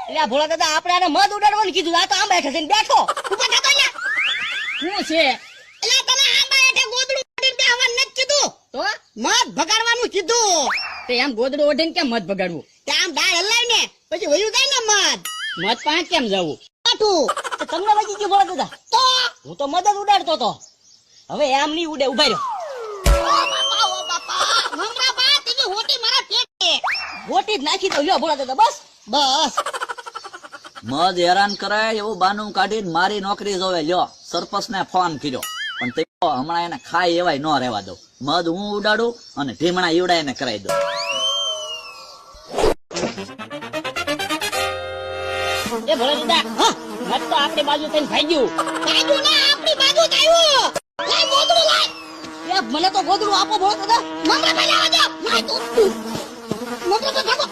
એટલે આ ભોળા દાદા આપણે આને મધ ઉડાડવાનું કીધું, આ તો આંબા હેઠે જઈને બેઠો. ઉપર થતો લ્યા. શું છે એટલે તને આંબા હેઠે ગોદડું ઓઢીને બેહવાનું નથી કીધું, તો? મધ ભગાડવાનું કીધું. તે આમ ગોદડું ઓઢીને કેમ મધ બગાડવું? તે આમ ડાળ હલાય ને પછી વયું જાય ને મધ. મધ પાસે કેમ જવું? પાછું તો તમને વાગી ગયું ભોળા દાદા? તો હું તો મદદ ઉડાડતો તો, હવે આમ નહીં ઉડે. ઉભા રહ્યો, ઓ બાપા મમરા બા તેની હોટી મારા પેટે. ગોટી જ નાખી દો. લ્યો ભોળા દાદા, બસ બસ મધ હેરાન કરાય એવું બાનું કાઢીને મારી નોકરી જોવે. લ્યો સરપંચ ને ફોન કર્યો, પણ તે હમણાં એને ખાય એવાય ન રહેવા દઉં. મધ હું ઉડાડું અને ઢીમણા ઈવડા એને કરાવી દઉં. એ ભોળા દાદા, હા, મધ તો આપણી બાજુ થઈને ભાગ્યું. બાજુ ના આપણી બાજુ જ આવ્યો. લાય ગોદડું લાય. એ મને તો ગોદડું આપો ભોળા દાદા. મમરા ભાઈ લાવા દો. લાય તું મમરા ભાઈ ભાગો.